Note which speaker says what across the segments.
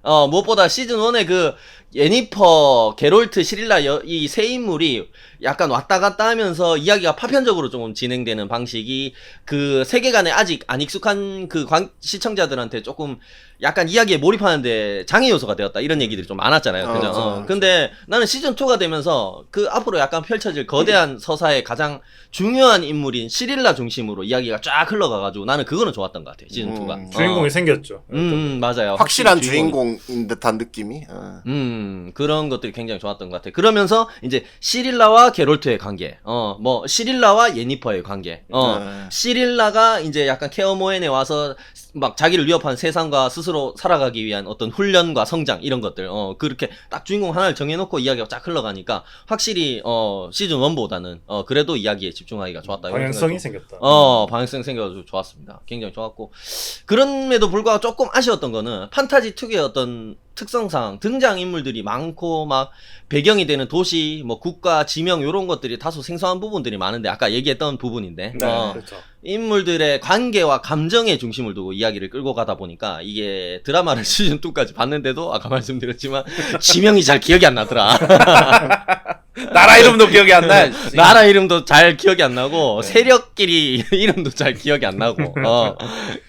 Speaker 1: 무엇보다 시즌 1의 그 예니퍼, 게롤트, 시릴라 이 세 인물이 약간 왔다 갔다 하면서 이야기가 파편적으로 조금 진행되는 방식이 그 세계관에 아직 안 익숙한 그 시청자들한테 조금 약간 이야기에 몰입하는데 장애 요소가 되었다 이런 얘기들이 좀 많았잖아요. 그죠? 근데 나는 시즌 2가 되면서 그 앞으로 약간 펼쳐질 거대한 서사의 가장 중요한 인물인 시릴라 중심으로 이야기가 쫙 흘러가가지고 나는 그거는 좋았던 것 같아요. 시즌 2가.
Speaker 2: 주인공이 생겼죠.
Speaker 1: 맞아요.
Speaker 3: 확실한 주인공인 듯한 느낌이.
Speaker 1: 그런 것들이 굉장히 좋았던 것 같아요. 그러면서 이제 시릴라와 게롤트의 관계, 뭐 시릴라와 예니퍼의 관계, 시릴라가 이제 약간 케어 모엔에 와서 막 자기를 위협한 세상과 스스로 살아가기 위한 어떤 훈련과 성장 이런 것들, 그렇게 딱 주인공 하나를 정해놓고 이야기가 쫙 흘러가니까 확실히 시즌 1보다는 그래도 이야기에 집중하기가 좋았다.
Speaker 2: 방향성이 생겼다.
Speaker 1: 방향성이 생겨가지고 좋았습니다. 굉장히 좋았고 그럼에도 불구하고 조금 아쉬웠던 거는 판타지 특유의 어떤 특성상 등장인물들이 많고 막 배경이 되는 도시, 뭐 국가, 지명 요런 것들이 다소 생소한 부분들이 많은데 아까 얘기했던 부분인데
Speaker 2: 그렇죠.
Speaker 1: 인물들의 관계와 감정의 중심을 두고 이야기를 끌고 가다 보니까 이게 드라마를 시즌 2까지 봤는데도 아까 말씀드렸지만 지명이 잘 기억이 안 나더라.
Speaker 4: 나라 이름도 기억이 안 나.
Speaker 1: 나라 이름도 잘 기억이 안 나고 세력끼리 이름도 잘 기억이 안 나고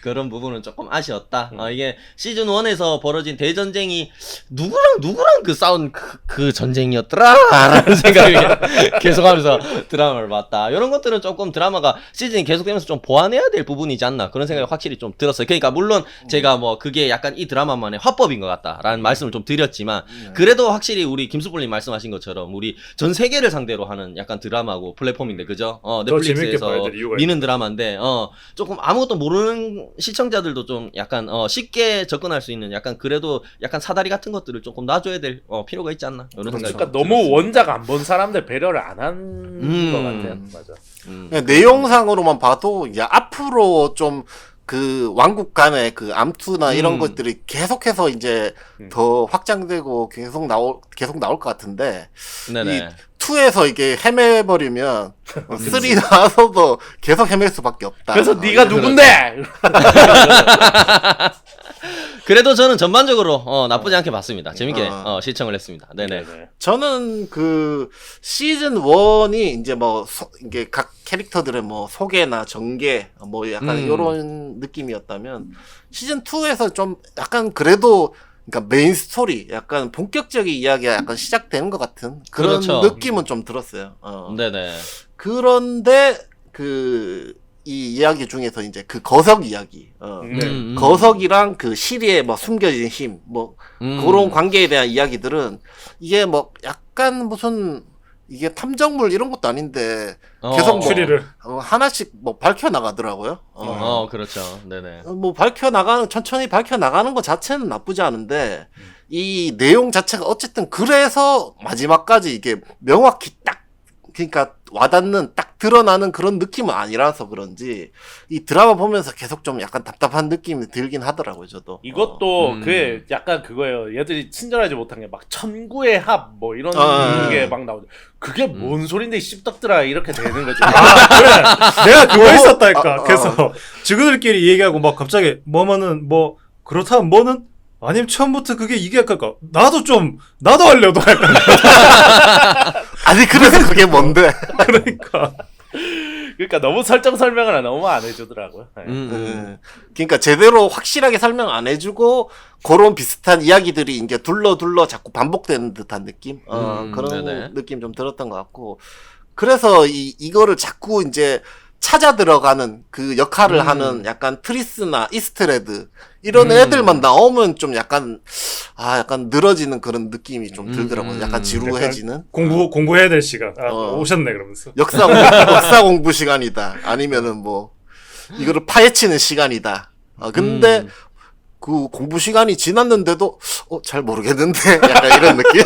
Speaker 1: 그런 부분은 조금 아쉬웠다. 이게 시즌 1에서 벌어진 대전쟁이 누구랑 그 싸운 그 전쟁이었더라 라는 생각이 계속하면서 드라마를 봤다. 이런 것들은 조금 드라마가 시즌이 계속되면서 좀 보완해야 될 부분이지 않나 그런 생각이 확실히 좀 들었어요. 그러니까 물론 제가 뭐 그게 약간 이 드라마만의 화법인 것 같다라는 말씀을 좀 드렸지만 그래도 확실히 우리 김수불님 말씀하신 것처럼 우리 전 세계를 상대로 하는 약간 드라마고 플랫폼인데 그죠? 넷플릭스에서 미는 드라마인데 조금 아무것도 모르는 시청자들도 좀 약간 쉽게 접근할 수 있는 약간 그래도 약간 사다리 같은 것들을 조금 놔줘야 될 필요가 있지 않나 이런 생각이
Speaker 4: 그러니까 너무 원작 안 본 사람들 배려를 안 한 것 같아요. 맞아.
Speaker 3: 내용상으로만 봐도 이제 앞으로 좀 그 왕국 간의 그 암투나 이런 것들이 계속해서 이제 더 확장되고 계속 나올 것 같은데
Speaker 1: 네네.
Speaker 3: 이 2에서 이게 헤매버리면 3 나와서도 계속 헤맬 수밖에 없다.
Speaker 4: 그래서 네가 누군데?
Speaker 1: 그래도 저는 전반적으로 나쁘지 않게 봤습니다. 재밌게 시청을 했습니다. 네네.
Speaker 3: 저는 그 시즌 1이 이제 뭐 이게 각 캐릭터들의 뭐 소개나 전개 뭐 약간 이런 느낌이었다면 시즌 2에서 좀 약간 그래도 그러니까 메인 스토리 약간 본격적인 이야기가 약간 시작되는 것 같은 그런
Speaker 1: 그렇죠.
Speaker 3: 느낌은 좀 들었어요.
Speaker 1: 네네.
Speaker 3: 그런데 이 이야기 중에서 이제 그 거석 이야기, 거석이랑 그 시리의 뭐 숨겨진 힘, 뭐 그런 관계에 대한 이야기들은 이게 뭐 약간 무슨 이게 탐정물 이런 것도 아닌데 계속 뭐
Speaker 2: 추리를
Speaker 3: 하나씩 뭐 밝혀 나가더라고요.
Speaker 1: 그렇죠. 네네.
Speaker 3: 뭐 천천히 밝혀 나가는 것 자체는 나쁘지 않은데 이 내용 자체가 어쨌든 그래서 마지막까지 이게 명확히 딱 그러니까 와닿는 딱 드러나는 그런 느낌은 아니라서 그런지 이 드라마 보면서 계속 좀 약간 답답한 느낌이 들긴 하더라고요. 저도
Speaker 4: 이것도 그게 약간 그거예요. 얘들이 친절하지 못한 게 막 천구의 합 뭐 이런 게 막 나오죠. 그게 뭔 소린데 씹덕들아 이렇게 되는 거지.
Speaker 2: 그래 내가 그거 있었다니까. 그래서 지구들끼리 얘기하고 막 갑자기 뭐면은 뭐 그렇다면 뭐는 아니면 처음부터 그게 이게 약간 나도 하려도 약간
Speaker 3: 아니 그래서 그게 뭔데?
Speaker 4: 그러니까 너무 설정 설명을 너무 안 해주더라고요.
Speaker 3: 그러니까 제대로 확실하게 설명 안 해주고 그런 비슷한 이야기들이 이제 둘러 자꾸 반복되는 듯한 느낌? 그런
Speaker 1: 네네.
Speaker 3: 느낌 좀 들었던 것 같고 그래서 이거를 자꾸 이제 찾아 들어가는 그 역할을 하는 약간 트리스나 이스트레드 이런 애들만 나오면 좀 약간 늘어지는 그런 느낌이 좀 들더라고요. 약간 지루해지는.
Speaker 2: 공부해야 될 시간. 오셨네 그러면서.
Speaker 3: 역사 공부 시간이다. 아니면은 뭐 이거를 파헤치는 시간이다. 근데 그 공부 시간이 지났는데도 잘 모르겠는데 약간 이런 느낌.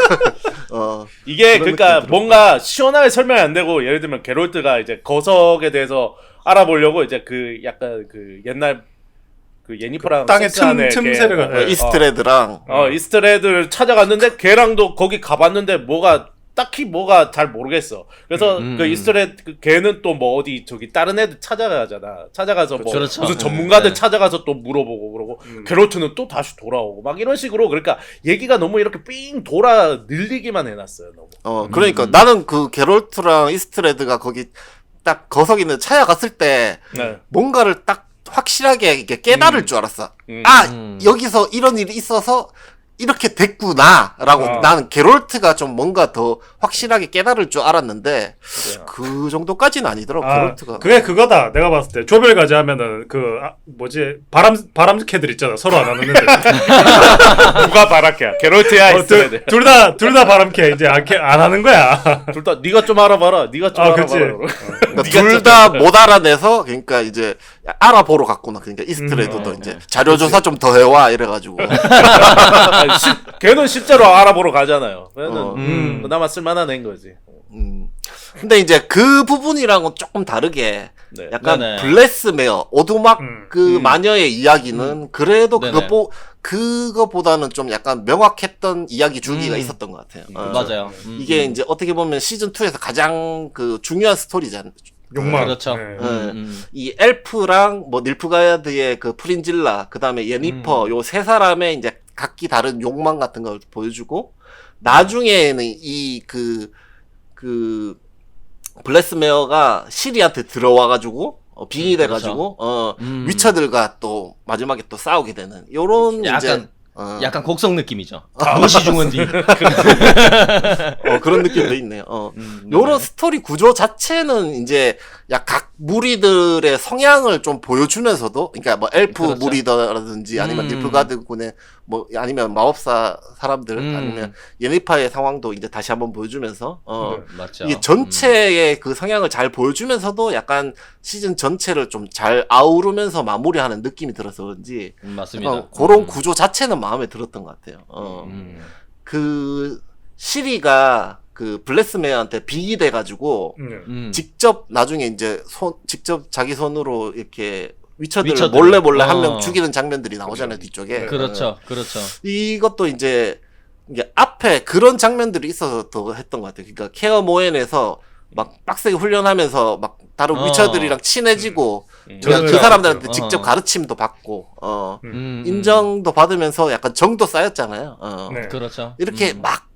Speaker 4: 이게 그러니까 뭔가 시원하게 설명이 안 되고 예를 들면 게롤트가 이제 거석에 대해서 알아보려고 이제 그 약간 그 옛날 그 예니퍼랑
Speaker 2: 땅의 틈새를
Speaker 3: 이스트레드랑
Speaker 4: 이스트레드를 찾아갔는데 걔랑도 거기 가봤는데 뭐가 딱히 뭐가 잘 모르겠어. 그래서 그
Speaker 1: 음.
Speaker 4: 이스터레드 걔는 또 뭐 어디 저기 다른 애들 찾아가잖아. 찾아가서 뭐
Speaker 1: 그렇죠.
Speaker 4: 무슨 전문가들
Speaker 1: 네.
Speaker 4: 찾아가서 또 물어보고 그러고 게롤트는 또 다시 돌아오고 막 이런 식으로 그러니까 얘기가 너무 이렇게 삥 돌아 늘리기만 해놨어요. 너무.
Speaker 3: 그러니까 나는 그 게롤트랑 이스트레드가 거기 딱 거석 있는 차야 갔을 때
Speaker 4: 네.
Speaker 3: 뭔가를 딱 확실하게 이렇게 깨달을 줄 알았어.
Speaker 4: 음.
Speaker 3: 여기서 이런 일이 있어서 이렇게 됐구나라고
Speaker 4: 아.
Speaker 3: 나는 게롤트가 좀 뭔가 더 확실하게 깨달을 줄 알았는데
Speaker 4: 그래요.
Speaker 3: 그 정도까지는 아니더라고 게롤트가.
Speaker 2: 그게 그거다. 내가 봤을 때 조별과제 하면은 뭐지 바람 캐들 있잖아. 서로 안 하는 애들.
Speaker 4: 누가 바라케야? 게롤트야 이스터레드.
Speaker 2: 둘 다 바람캐 이제 안 하는 거야.
Speaker 4: 둘 다 네가 좀 알아봐라. 네가 좀 알아봐라.
Speaker 2: 그치.
Speaker 3: 그러니까 둘 다 못 알아내서 그러니까 이제 알아보러 갔구나. 그러니까 이스트레드도 이제 자료 조사 좀 더 해와 이래가지고.
Speaker 4: 아니, 걔는 실제로 알아보러 가잖아요. 걔는 그나마 쓸만한 애인 거지.
Speaker 3: 근데 이제 그 부분이랑은 조금 다르게
Speaker 4: 네.
Speaker 3: 약간
Speaker 1: 네네.
Speaker 3: 블레스메어 오두막 그 마녀의 이야기는 그래도
Speaker 1: 네네.
Speaker 3: 그거보다는 좀 약간 명확했던 이야기 주기가 있었던 것 같아요.
Speaker 1: 맞아요.
Speaker 3: 이게 이제 어떻게 보면 시즌 2에서 가장 그 중요한 스토리잖아요.
Speaker 2: 욕망.
Speaker 1: 그렇죠.
Speaker 2: 네.
Speaker 3: 이 엘프랑 뭐 닐프가야드의 그 프린질라 그다음에 예니퍼 요 세 사람의 이제 각기 다른 욕망 같은 걸 보여주고 나중에는 이 그 블레스메어가 시리한테 들어와가지고 빙의돼가지고 위쳐들과 또 마지막에 또 싸우게 되는 요런 이제
Speaker 1: 약간 약간 곡성 느낌이죠. 무시 중은 뒤.
Speaker 3: 그런 느낌도 있네요. 요런 스토리 구조 자체는 이제 각 무리들의 성향을 좀 보여주면서도, 그러니까 뭐 엘프
Speaker 1: 그렇죠.
Speaker 3: 무리더라든지 아니면 닐프가드 군의 뭐 아니면 마법사 사람들 아니면 예니파의 상황도 이제 다시 한번 보여주면서
Speaker 1: 맞죠.
Speaker 3: 이게 전체의 그 성향을 잘 보여주면서도 약간 시즌 전체를 좀 잘 아우르면서 마무리하는 느낌이 들어서 그런지
Speaker 1: 맞습니다.
Speaker 3: 그런 구조 자체는 마음에 들었던 것 같아요. 그 시리가 그 블레스메어한테 빙의 가지고 직접 나중에 이제 직접 자기 손으로 이렇게 위쳐들을 몰래 한 명 죽이는 장면들이 나오잖아요, 뒤쪽에.
Speaker 1: 그렇죠. 그렇죠.
Speaker 3: 이것도 이제 이게 앞에 그런 장면들이 있어서 더 했던 것 같아요. 그러니까 케어 모엔에서 막 빡세게 훈련하면서 막 다른 위쳐들이랑 친해지고
Speaker 2: 그렇죠.
Speaker 3: 그 사람들한테 직접 가르침도 받고 인정도 받으면서 약간 정도 쌓였잖아요.
Speaker 2: 네.
Speaker 1: 그렇죠.
Speaker 3: 이렇게 막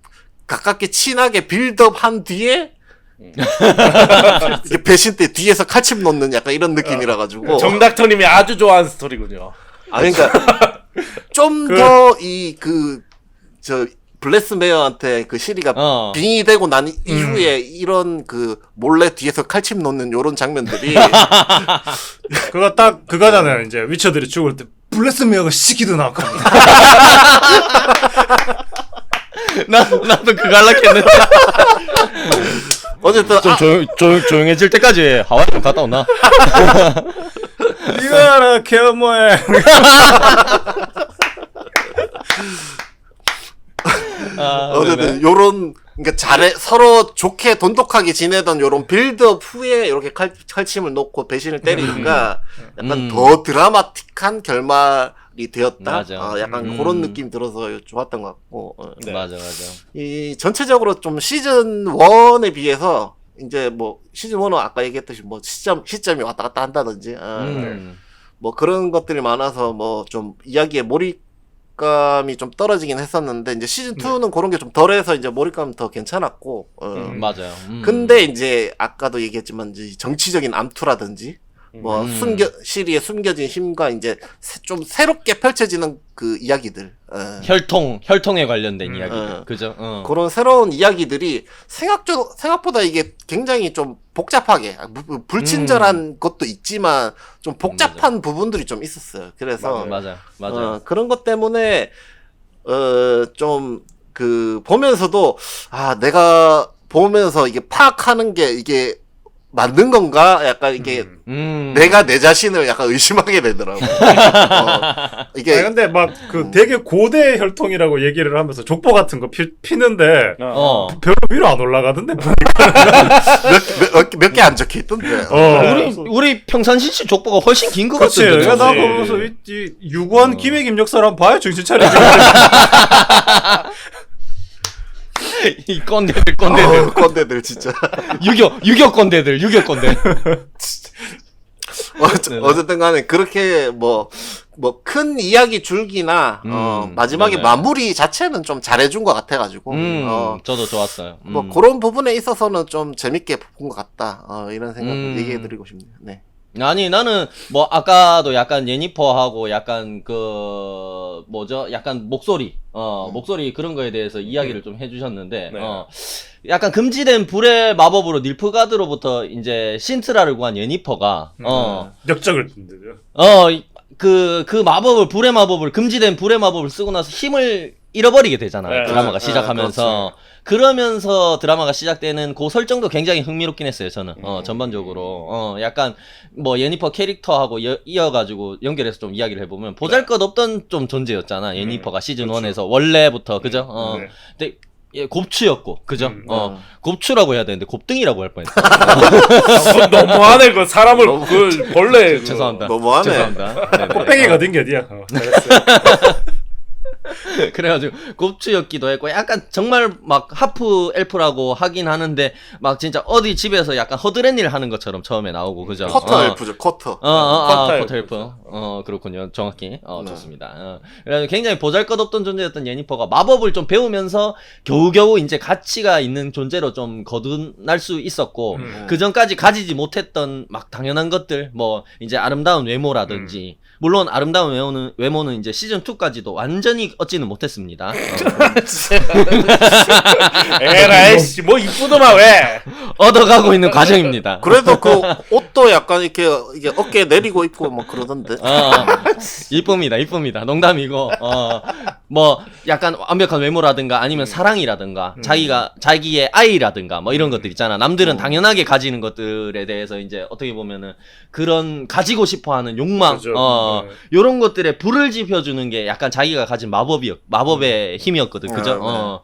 Speaker 3: 가깝게 친하게 빌드업한 뒤에 이렇게 배신 때 뒤에서 칼집 놓는 약간 이런 느낌이라 가지고
Speaker 4: 정닥터님이 아주 좋아하는 스토리군요.
Speaker 3: 그러니까 좀 더 이 저 블레스메어한테 그 시리가 빙의 되고 난 이후에 이런 그 몰래 뒤에서 칼집 놓는 요런 장면들이
Speaker 2: 그거 딱 그거잖아요. 이제 위쳐들이 죽을 때 블레스메어가 시키도 나왔고.
Speaker 1: 나도 그거 할락했는데.
Speaker 3: 어쨌든
Speaker 1: 좀 조용해질 때까지 하와이 좀 갔다 오나?
Speaker 2: 이거라 케어모에.
Speaker 3: 어쨌든 요런 그러니까 서로 좋게 돈독하게 지내던 요런 빌드업 후에 이렇게 칼침을 놓고 배신을 때리니까 약간 더 드라마틱한 결말이 되었다.
Speaker 1: 맞아.
Speaker 3: 약간 그런 느낌 들어서 좋았던 것 같고.
Speaker 4: 네.
Speaker 1: 맞아.
Speaker 3: 이 전체적으로 좀 시즌 1에 비해서 이제 뭐 시즌 1은 아까 얘기했듯이 뭐 시점이 왔다 갔다 한다든지 뭐 그런 것들이 많아서 뭐 좀 이야기에 몰입감이 좀 떨어지긴 했었는데 이제 시즌 2는 그런 게 좀 덜해서 이제 몰입감 더 괜찮았고
Speaker 1: 맞아요.
Speaker 3: 근데 이제 아까도 얘기했지만 이제 정치적인 암투라든지 뭐 시리에 숨겨진 힘과 이제 좀 새롭게 펼쳐지는 그 이야기들
Speaker 1: 혈통에 관련된 이야기들. 그죠?
Speaker 3: 그런 새로운 이야기들이 생각보다 이게 굉장히 좀 복잡하게 불친절한 것도 있지만 좀 복잡한 부분들이 좀 있었어요. 그래서
Speaker 1: 맞아요.
Speaker 3: 그런 것 때문에 좀 그 보면서도 내가 보면서 이게 파악하는 게 이게 맞는 건가? 약간 이게 내가 내 자신을 약간 의심하게 되더라고. 이게
Speaker 2: 근데 막 그 되게 고대 혈통이라고 얘기를 하면서 족보 같은 거 피는데 별로 위로 안 올라가던데.
Speaker 3: 몇 개 안 적혀 있던데.
Speaker 1: 우리 평산신씨 족보가 훨씬 긴 것
Speaker 2: 그치.
Speaker 1: 같은데.
Speaker 2: 나 보면서 이 유구한 김해김 역사를 한번 봐야 정신 차리지.
Speaker 1: 이 꼰대들.
Speaker 3: 꼰대들 진짜.
Speaker 1: 유교 꼰대들.
Speaker 3: 어쨌든 간에 그렇게 뭐 큰 이야기 줄기나 마지막에
Speaker 1: 네네.
Speaker 3: 마무리 자체는 좀 잘해준 것 같아가지고
Speaker 1: 저도 좋았어요.
Speaker 3: 뭐 그런 부분에 있어서는 좀 재밌게 본 것 같다 이런 생각을 얘기해드리고 싶네요. 네.
Speaker 1: 아니 나는 뭐 아까도 약간 예니퍼하고 약간 그 뭐죠? 약간 목소리 목소리 그런 거에 대해서 이야기를 좀 해주셨는데
Speaker 4: 네.
Speaker 1: 약간 금지된 불의 마법으로 닐프가드로부터 이제 신트라를 구한 예니퍼가
Speaker 2: 역적을 든대죠.
Speaker 1: 그 마법을 불의 마법을 금지된 불의 마법을 쓰고 나서 힘을 잃어버리게 되잖아요.
Speaker 4: 네.
Speaker 1: 드라마가 시작하면서 그러면서 드라마가 시작되는 그 설정도 굉장히 흥미롭긴 했어요. 저는 전반적으로 약간 뭐 예니퍼 캐릭터하고 이어가지고 연결해서 좀 이야기를 해보면 보잘것없던 좀 존재였잖아. 예니퍼가 시즌 1에서 원래부터 그죠?
Speaker 2: 네.
Speaker 1: 근데 예, 곱추였고 그죠? 곱추라고 해야 되는데 곱등이라고 할 뻔했어.
Speaker 4: 너무하네 그 사람을 그 벌레 그거.
Speaker 1: 죄송합니다.
Speaker 3: 너무하네.
Speaker 1: 죄송합니다. 네네.
Speaker 2: 꽃뱅이가 어딘 게 어디야? 잘했어요.
Speaker 1: 그래가지고 곱추였기도 했고 약간 정말 막 하프 엘프라고 하긴 하는데 막 진짜 어디 집에서 약간 허드렛 일 하는 것처럼 처음에 나오고 그죠?
Speaker 3: 커터 엘프죠. 커터.
Speaker 1: 커터 엘프. 그렇군요. 정확히. 좋습니다. 그래가지고 굉장히 보잘것없던 존재였던 예니퍼가 마법을 좀 배우면서 겨우겨우 이제 가치가 있는 존재로 좀 거듭날 수 있었고 그 전까지 가지지 못했던 막 당연한 것들 뭐 이제 아름다운 외모라든지 물론 아름다운 외모는 이제 시즌 2까지도 완전히 얻지는 못했습니다.
Speaker 4: 에라이씨 뭐 이쁘더만 왜?
Speaker 1: 얻어가고 있는 과정입니다.
Speaker 3: 그래도 그 옷도 약간 이렇게 이게 어깨에 내리고 입고 뭐 그러던데.
Speaker 1: 이쁩니다. 농담이고, 뭐, 약간 완벽한 외모라든가 아니면 사랑이라든가, 자기의 아이라든가 뭐 이런 것들 있잖아. 남들은 당연하게 가지는 것들에 대해서 이제 어떻게 보면은 그런 가지고 싶어 하는 욕망,
Speaker 2: 그죠.
Speaker 1: 요런 것들에 불을 지펴주는 게 약간 자기가 가진 마법의 힘이었거든. 그죠?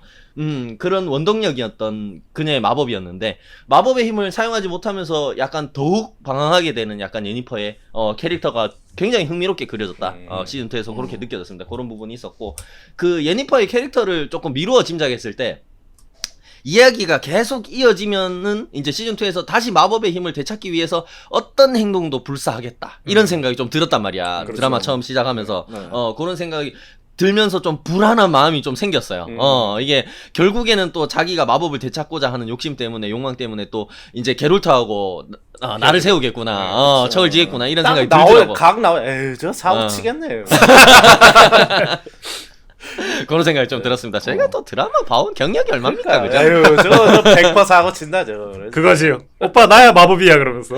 Speaker 1: 그런 원동력이었던 그녀의 마법이었는데, 마법의 힘을 사용하지 못하면서 약간 더욱 방황하게 되는 약간 예니퍼의, 캐릭터가 굉장히 흥미롭게 그려졌다. 시즌2에서 그렇게 느껴졌습니다. 그런 부분이 있었고, 그 예니퍼의 캐릭터를 조금 미루어 짐작했을 때, 이야기가 계속 이어지면은 이제 시즌2에서 다시 마법의 힘을 되찾기 위해서 어떤 행동도 불사하겠다. 이런 생각이 좀 들었단 말이야.
Speaker 2: 그렇죠.
Speaker 1: 드라마 처음 시작하면서.
Speaker 3: 네.
Speaker 1: 그런 생각이 들면서 좀 불안한 마음이 좀 생겼어요. 이게 결국에는 또 자기가 마법을 되찾고자 하는 욕심 때문에 욕망 때문에 또 이제 게롤트하고 나를 세우겠구나. 척을 지겠구나. 이런 생각이 들더라고.
Speaker 4: 각 나와. 에이 저 사고 치겠네요.
Speaker 1: 그런 생각이 좀 들었습니다. 제가 또 드라마 봐온 경력이 얼마입니까, 그죠?
Speaker 4: 에휴 저거 100% 사고 친다 저거.
Speaker 2: 그거지. 오빠 나야 마법이야 그러면서.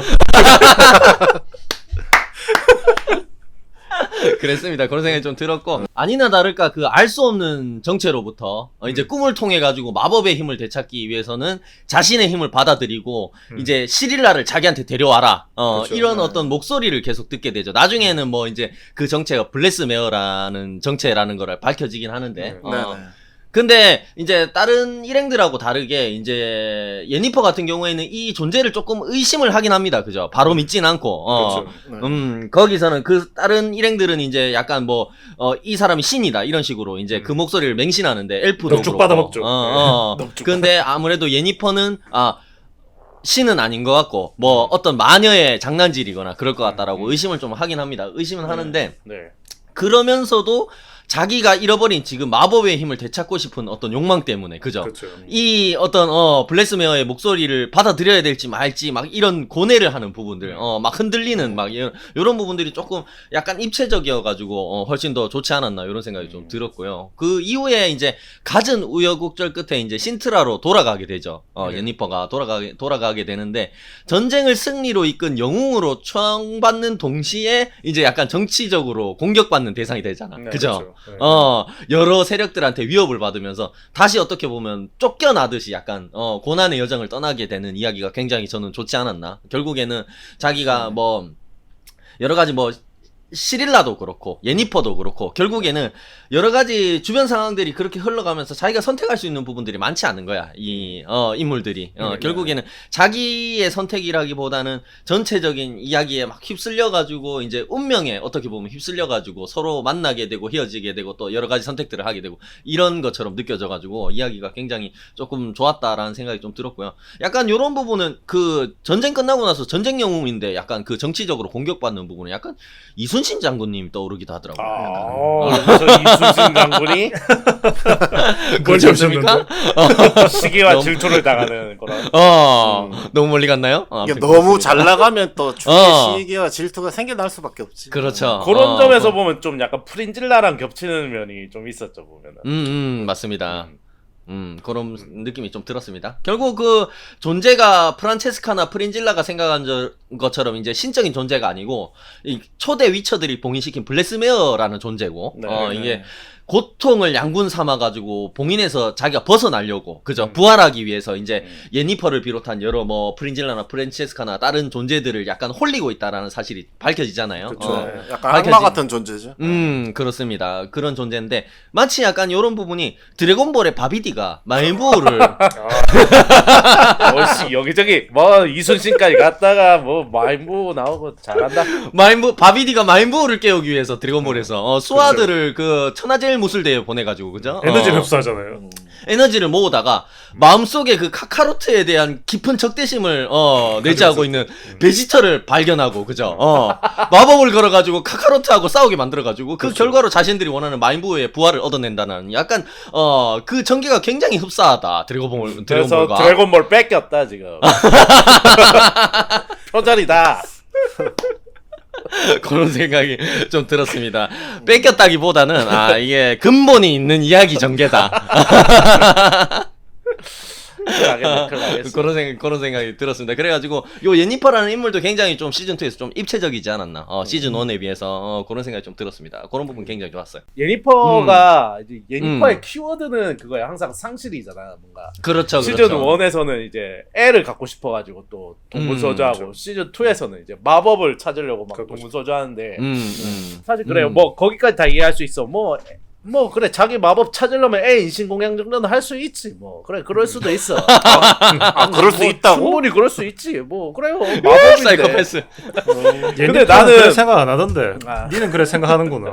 Speaker 1: 그랬습니다. 그런 생각이 좀 들었고 아니나 다를까 그 알 수 없는 정체로부터 이제 꿈을 통해 가지고 마법의 힘을 되찾기 위해서는 자신의 힘을 받아들이고 이제 시릴라를 자기한테 데려와라.
Speaker 2: 그렇죠.
Speaker 1: 이런 어떤 목소리를 계속 듣게 되죠. 나중에는 뭐 이제 그 정체가 블레스메어라는 정체라는 걸 밝혀지긴 하는데
Speaker 3: 네네.
Speaker 1: 근데 이제 다른 일행들하고 다르게 이제 예니퍼 같은 경우에는 이 존재를 조금 의심을 하긴 합니다. 그죠? 바로 믿진 않고.
Speaker 2: 그렇죠.
Speaker 1: 거기서는 그 다른 일행들은 이제 약간 뭐 이 사람이 신이다 이런 식으로 이제 그 목소리를 맹신하는데 엘프도
Speaker 2: 넙죽
Speaker 1: 그렇고.
Speaker 2: 받아먹죠.
Speaker 1: 근데 아무래도 예니퍼는 신은 아닌 것 같고 뭐 어떤 마녀의 장난질이거나 그럴 것 같다라고 의심을 좀 하긴 합니다. 의심은 하는데
Speaker 4: 네.
Speaker 1: 그러면서도 자기가 잃어버린 지금 마법의 힘을 되찾고 싶은 어떤 욕망 때문에 그죠?
Speaker 2: 그렇죠.
Speaker 1: 이 어떤 블레스메어의 목소리를 받아들여야 될지 말지 막 이런 고뇌를 하는 부분들 막 흔들리는 막 이런 부분들이 조금 약간 입체적이어가지고 훨씬 더 좋지 않았나 이런 생각이 좀 들었고요. 그 이후에 이제 갖은 우여곡절 끝에 이제 신트라로 돌아가게 되죠. 예니퍼가 돌아가게 되는데 전쟁을 승리로 이끈 영웅으로 추앙받는 동시에 이제 약간 정치적으로 공격받는 대상이 되잖아.
Speaker 4: 네,
Speaker 1: 그죠?
Speaker 2: 그렇죠. 네.
Speaker 1: 여러 세력들한테 위협을 받으면서 다시 어떻게 보면 쫓겨나듯이 약간 고난의 여정을 떠나게 되는 이야기가 굉장히 저는 좋지 않았나. 결국에는 자기가 뭐 여러 가지 뭐 시릴라도 그렇고 예니퍼도 그렇고 결국에는 여러 가지 주변 상황들이 그렇게 흘러가면서 자기가 선택할 수 있는 부분들이 많지 않은 거야. 이 인물들이 결국에는 자기의 선택이라기보다는 전체적인 이야기에 막 휩쓸려 가지고 이제 운명에 어떻게 보면 휩쓸려 가지고 서로 만나게 되고 헤어지게 되고 또 여러 가지 선택들을 하게 되고 이런 것처럼 느껴져 가지고 이야기가 굉장히 조금 좋았다라는 생각이 좀 들었고요. 약간 요런 부분은 그 전쟁 끝나고 나서 전쟁 영웅인데 약간 그 정치적으로 공격받는 부분은 약간 이순신 장군님 떠오르기도 하더라고요.
Speaker 4: 그래서 이순신 장군이
Speaker 1: 그렇지 않습니까?
Speaker 4: 시기와
Speaker 1: 너무-
Speaker 4: 질투를 당하는 그런.
Speaker 1: 너무 멀리 갔나요?
Speaker 3: 이게
Speaker 1: 아무튼
Speaker 3: 너무
Speaker 1: 그렇습니다.
Speaker 3: 잘 나가면 또 주위의
Speaker 1: 어.
Speaker 3: 시기와 질투가 생겨날 수밖에 없지.
Speaker 1: 그렇죠.
Speaker 4: 그런 점에서 보면 좀 약간 프린질라랑 겹치는 면이 좀 있었죠 보면은.
Speaker 1: 맞습니다. 그런 느낌이 좀 들었습니다. 결국 그 존재가 프란체스카나 프린질라가 생각한 것처럼 이제 신적인 존재가 아니고 이 초대 위처들이 봉인시킨 블레스메어라는 존재고
Speaker 4: 네.
Speaker 1: 이게 고통을 양분 삼아가지고 봉인해서 자기가 벗어나려고 그죠 부활하기 위해서 이제 예니퍼를 비롯한 여러 뭐 프린질라나 프란체스카나 다른 존재들을 약간 홀리고 있다라는 사실이 밝혀지잖아요.
Speaker 3: 그렇죠.
Speaker 1: 어.
Speaker 3: 약간
Speaker 1: 밝혀지-
Speaker 3: 악마 같은 존재죠.
Speaker 1: 그렇습니다. 그런 존재인데 마치 약간 이런 부분이 드래곤볼의 바비디가 마인부호를
Speaker 4: 역시 여기저기 뭐 이순신까지 갔다가 뭐 마인부 나오고 잘한다.
Speaker 1: 바비디가 마인부호를 깨우기 위해서 드래곤볼에서 수아들을 그 천하제일 무술대에 보내가지고 그죠?
Speaker 2: 에너지를 흡수하잖아요.
Speaker 1: 에너지를 모으다가 마음속에 그 카카로트에 대한 깊은 적대심을 내재하고 있는 베지터를 발견하고 그죠? 마법을 걸어가지고 카카로트하고 싸우게 만들어가지고 그 결과로 자신들이 원하는 마인부호의 부활을 얻어낸다는 약간 그 전개가 굉장히 흡사하다
Speaker 4: 그래서
Speaker 1: 드래곤볼과
Speaker 4: 드래곤볼 뺏겼다 지금. 표절이다.
Speaker 1: 그런 생각이 좀 들었습니다. 뺏겼다기보다는 이게 근본이 있는 이야기 전개다. 그런 생각이 들었습니다. 그래가지고 요 예니퍼라는 인물도 굉장히 좀 시즌 2에서 좀 입체적이지 않았나. 시즌 1에 비해서 그런 생각이 좀 들었습니다. 그런 부분 굉장히 좋았어요.
Speaker 4: 예니퍼가 이제 예니퍼의 키워드는 그거야. 항상 상실이잖아 뭔가.
Speaker 1: 그렇죠.
Speaker 4: 시즌
Speaker 1: 그렇죠.
Speaker 4: 1에서는 이제 애를 갖고 싶어가지고 또 동문서주하고 시즌 2에서는 이제 마법을 찾으려고 막 동문서주하는데 사실 그래요. 뭐 거기까지 다 이해할 수 있어. 뭐 그래 자기 마법 찾으려면 애 인신공양 정도는 할 수 있지. 뭐 그래 그럴 수도 있어.
Speaker 3: 그럴 수 있다고?
Speaker 4: 충분히 그럴 수 있지. 뭐 그래요. 마법인데.
Speaker 1: 사이코패스.
Speaker 2: 근데
Speaker 4: 나는-
Speaker 2: 그래 생각 안 하던데.
Speaker 4: 아.
Speaker 2: 니는 그래 생각하는구나.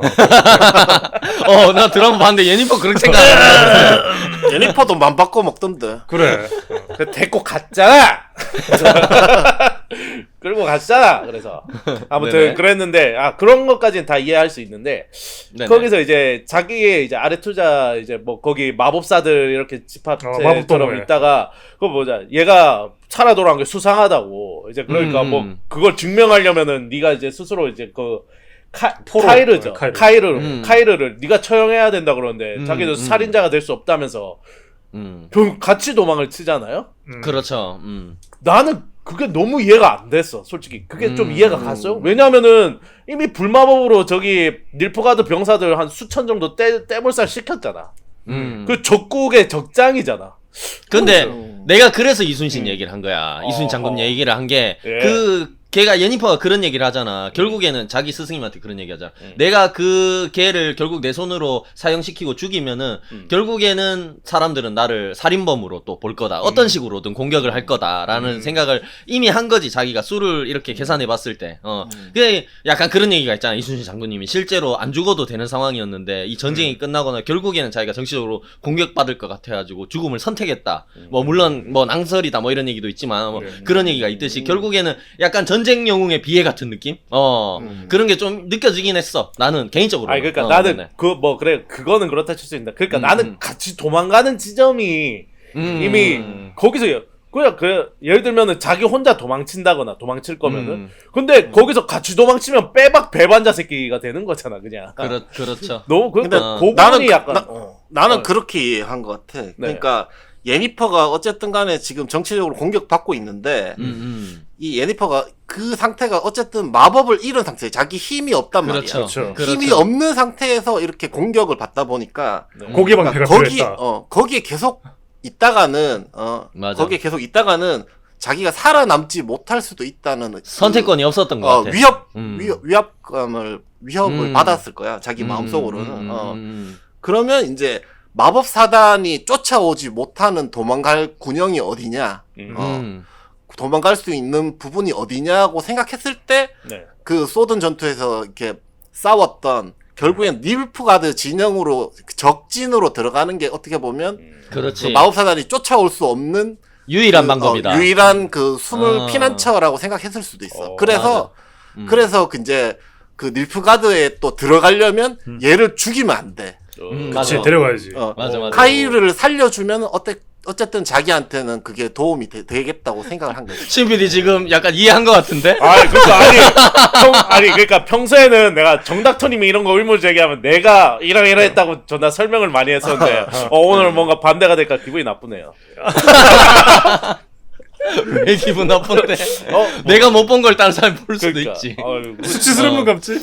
Speaker 1: 나 드라마 봤는데 예니퍼 그렇게 생각하네.
Speaker 3: 예니퍼도 맘 바꿔 먹던데.
Speaker 2: 그래.
Speaker 4: 그 데리고 갔잖아. 끌고 갔잖아. 그래서 아무튼
Speaker 1: 네네.
Speaker 4: 그랬는데 그런 것까지는 다 이해할 수 있는데
Speaker 1: 네네.
Speaker 4: 거기서 이제 자기의 이제 아레투자 이제 뭐 거기 마법사들 이렇게 집합체처럼
Speaker 2: 마법동호회.
Speaker 4: 있다가 그거 보자. 얘가 살아 돌아온 게 수상하다고 이제 그러니까 뭐 그걸 증명하려면은 네가 이제 스스로 이제 그 카이르죠. 카이르를 네가 처형해야 된다 그러는데 자기도 살인자가 될 수 없다면서 결국 같이 도망을 치잖아요.
Speaker 1: 그렇죠.
Speaker 4: 나는 그게 너무 이해가 안 됐어. 솔직히 그게 좀 이해가 갔어요. 왜냐면은 이미 불마법으로 저기 닐프가드 병사들 한 수천 정도 떼몰살 시켰잖아. 그 적국의 적장이잖아.
Speaker 1: 근데 내가 그래서 이순신 얘기를 한 거야. 이순신 장군 얘기를 한 게
Speaker 4: 예.
Speaker 1: 걔가 예니퍼가 그런 얘기를 하잖아. 결국에는 자기 스승님한테 그런 얘기 하잖아. 내가 그 걔를 결국 내 손으로 사형시키고 죽이면은 결국에는 사람들은 나를 살인범으로 또 볼 거다. 어떤 식으로든 공격을 할 거다라는 생각을 이미 한 거지. 자기가 수를 이렇게 계산해 봤을 때. 근데 약간 그런 얘기가 있잖아. 이순신 장군님이 실제로 안 죽어도 되는 상황이었는데 이 전쟁이 끝나거나 결국에는 자기가 정치적으로 공격받을 것 같아가지고 죽음을 선택했다. 뭐 물론 뭐 낭설이다 뭐 이런 얘기도 있지만 뭐 그런 얘기가 있듯이 결국에는 약간 전쟁 영웅의 비애 같은 느낌? 그런 게 좀 느껴지긴 했어. 나는 개인적으로.
Speaker 4: 아니 그러니까 나는
Speaker 1: 네네.
Speaker 4: 그래 그거는 그렇다 칠 수 있다. 그러니까 나는 같이 도망가는 지점이 이미 거기서 그냥 예를 들면은 자기 혼자 도망친다거나 도망칠 거면은 근데 거기서 같이 도망치면 빼박 배반자 새끼가 되는 거잖아 그냥.
Speaker 1: 그렇죠.
Speaker 4: 너무
Speaker 3: 근데
Speaker 4: 그거는
Speaker 3: 나는
Speaker 4: 약간
Speaker 3: 나는 그렇게 이해한 것 같아.
Speaker 4: 네.
Speaker 3: 그러니까 예니퍼가 어쨌든 간에 지금 정치적으로 공격받고 있는데 이 예니퍼가 그 상태가 어쨌든 마법을 잃은 상태에 자기 힘이 없단 말이야.
Speaker 2: 그렇죠.
Speaker 3: 힘이 없는 상태에서 이렇게 공격을 받다 보니까
Speaker 2: 고기방패가 필요했다.
Speaker 3: 거기에 계속 있다가는
Speaker 1: 맞아.
Speaker 3: 거기에 계속 있다가는 자기가 살아남지 못할 수도 있다는
Speaker 1: 선택권이 없었던 것 같아.
Speaker 3: 위압감을 위협을 받았을 거야. 자기 마음속으로는. 그러면 이제 마법사단이 쫓아오지 못하는 도망갈 군형이 어디냐. 도망갈 수 있는 부분이 어디냐고 생각했을 때 그
Speaker 4: 네.
Speaker 3: 소든 전투에서 이렇게 싸웠던 결국엔 닐프가드 진영으로 적진으로 들어가는 게 어떻게 보면
Speaker 1: 그렇지.
Speaker 3: 그 마법사단이 쫓아올 수 없는
Speaker 1: 유일한
Speaker 3: 그,
Speaker 1: 방법이다.
Speaker 3: 유일한 그 숨을 피난처라고 생각했을 수도 있어. 그래서 그래서 그 이제 그 닐프가드에 또 들어가려면 얘를 죽이면 안 돼.
Speaker 2: 그치,
Speaker 1: 맞아.
Speaker 2: 데려가야지.
Speaker 1: 맞아.
Speaker 3: 카이를 살려주면 어쨌든 자기한테는 그게 도움이 되겠다고 생각을 한 거지.
Speaker 1: 신PD 지금 약간 이해한 것 같은데?
Speaker 4: 아니, 그러니까, 그러니까 평소에는 내가 정닥터님이 이런 거 의문 제기하면 내가 이러이러했다고 존나 설명을 많이 했었는데, 오늘 뭔가 반대가 될까 기분이 나쁘네요.
Speaker 1: 왜 기분 나쁜데? 내가 못 본 걸 다른 사람이 볼 수도
Speaker 4: 그러니까,
Speaker 1: 있지.
Speaker 2: 수치스러운 건 갑지?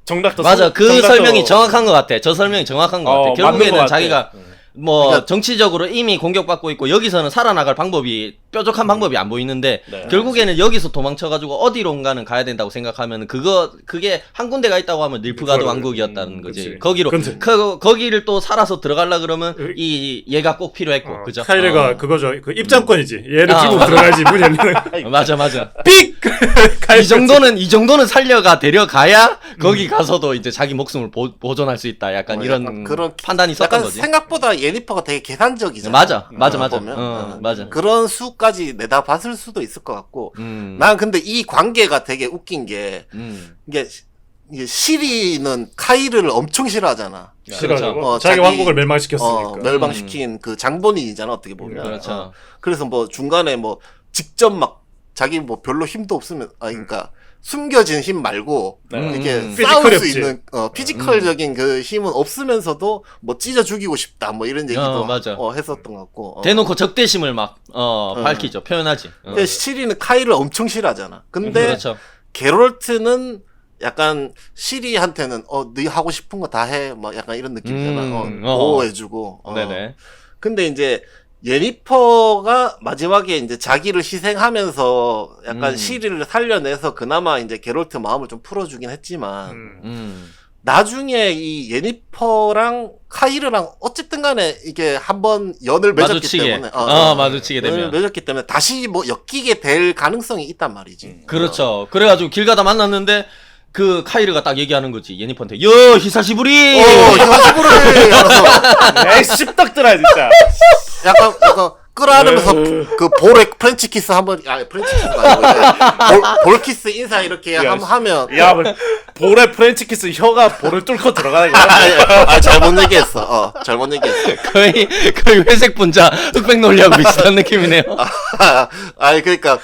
Speaker 4: 정닥터.
Speaker 1: 맞아. 그 설명이 정확한 것 같아. 저 설명이 정확한 것 같아.
Speaker 4: 맞는
Speaker 1: 결국에는
Speaker 4: 것 같아.
Speaker 1: 자기가 뭐
Speaker 3: 그러니까-
Speaker 1: 정치적으로 이미 공격받고 있고 여기서는 살아나갈 방법이 뾰족한 방법이 안 보이는데
Speaker 4: 네.
Speaker 1: 결국에는 여기서 도망쳐가지고 어디론가는 가야 된다고 생각하면 그게 한 군데가 있다고 하면 닐프가드 왕국이었다는 거지.
Speaker 2: 그치.
Speaker 1: 거기로
Speaker 2: 근데-
Speaker 1: 거기를 또 살아서 들어가려 그러면 이 얘가 꼭 필요했고 그죠?
Speaker 2: 카이레가 그거죠. 그 입장권이지. 얘를
Speaker 1: 아.
Speaker 2: 들고 들어가야지 문이 열리는.
Speaker 1: 맞아.
Speaker 2: 삑!
Speaker 1: 이 정도는 살려가 데려가야 거기 가서도 이제 자기 목숨을 보존할 수 있다. 약간 이런
Speaker 3: 약간 그런
Speaker 1: 판단이 있었던
Speaker 3: 약간
Speaker 1: 거지.
Speaker 3: 생각보다 예니퍼가 되게 계산적이잖아.
Speaker 1: 맞아.
Speaker 3: 보면.
Speaker 1: 맞아.
Speaker 3: 그런 수까지 내다봤을 수도 있을 것 같고. 난 근데 이 관계가 되게 웃긴 게 이게 시리는 카이를 엄청 싫어하잖아.
Speaker 2: 싫어하고 자기 왕국을 멸망시켰으니까.
Speaker 3: 멸망시킨 그 장본인이잖아 어떻게 보면.
Speaker 1: 그렇죠.
Speaker 3: 그래서 뭐 중간에 뭐 직접 막 자기 뭐 별로 힘도 없으면 그러니까 숨겨진 힘 말고 이렇게 싸울
Speaker 2: 피지컬이
Speaker 3: 수
Speaker 2: 없지.
Speaker 3: 있는 피지컬적인 그 힘은 없으면서도 뭐 찢어 죽이고 싶다 뭐 이런 얘기도
Speaker 1: 맞아.
Speaker 3: 했었던 것 같고.
Speaker 1: 대놓고 적대심을 막 밝히죠. 표현하지.
Speaker 3: 근데 시리는 카이를 엄청 싫어하잖아. 근데
Speaker 1: 그렇죠.
Speaker 3: 게롤트는 약간 시리한테는 네 하고 싶은 거 다 해. 뭐 약간 이런 느낌이잖아. 보호해주고.
Speaker 1: 네네.
Speaker 3: 근데 이제 예니퍼가 마지막에 이제 자기를 희생하면서 약간 시리를 살려내서 그나마 이제 게롤트 마음을 좀 풀어주긴 했지만 나중에 이 예니퍼랑 카이르랑 어쨌든 간에 이게 한번 연을 맺었기
Speaker 1: 마주치게.
Speaker 3: 때문에
Speaker 1: 마주치게
Speaker 3: 연을
Speaker 1: 되면.
Speaker 3: 맺었기 때문에 다시 뭐 엮이게 될 가능성이 있단 말이지.
Speaker 1: 그렇죠. 그래가지고 길 가다 만났는데 그 카이르가 딱 얘기하는 거지. 예니퍼한테 히사시부리.
Speaker 3: 히사시부리 하면서
Speaker 4: 에이 씹덕들아 진짜.
Speaker 3: 약간 끌어안으면서 그 볼에 프렌치 키스 한번 프렌치 키스가 아니고 볼 키스 인사 이렇게 하면
Speaker 4: 야, 볼에 프렌치 키스 혀가 볼을 뚫고 들어가는 거야.
Speaker 3: 잘못 얘기했어. 잘못 얘기했어.
Speaker 1: 거의 회색 분자 흑백 논리하고 비슷한 느낌이네요.
Speaker 3: 그러니까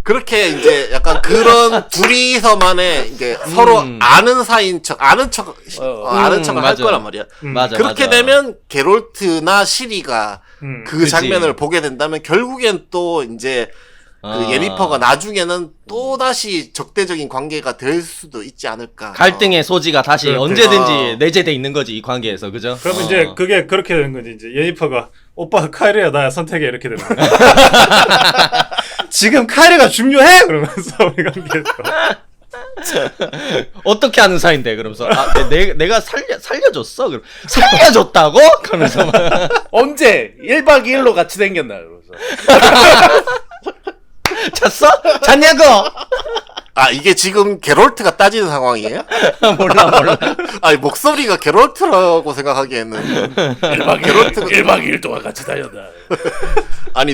Speaker 3: 그렇게 이제 약간 그런 둘이서만의 이게 서로 아는 사이인 척, 아는 척을 할
Speaker 1: 맞아.
Speaker 3: 거란 말이야.
Speaker 1: 맞아.
Speaker 3: 그렇게 되면 게롤트나 시리가 그
Speaker 1: 그치.
Speaker 3: 장면을 보게 된다면 결국엔 또 이제 그 예니퍼가 나중에는 또 다시 적대적인 관계가 될 수도 있지 않을까.
Speaker 1: 갈등의 소지가 다시
Speaker 2: 그렇대.
Speaker 1: 언제든지 내재돼 있는 거지 이 관계에서 그죠?
Speaker 2: 그러면 이제 그게 그렇게 되는 거지. 이제 예니퍼가 오빠 카이르야 나야 선택해 이렇게 되는 거야. 지금 카이르가 중요해 그러면서 우리 관계에서.
Speaker 1: 어떻게 하는 사이인데 그러면서 내가 살려줬어 그럼 살려줬다고 그러면서 막
Speaker 4: 언제 1박 2일로 같이 댕겼나 그러면서.
Speaker 1: 잤어? 잤냐고?
Speaker 3: 이게 지금 게롤트가 따지는 상황이에요?
Speaker 1: 몰라.
Speaker 3: 목소리가 게롤트라고 생각하기에는
Speaker 4: 1박 2일 동안 같이 다녔다.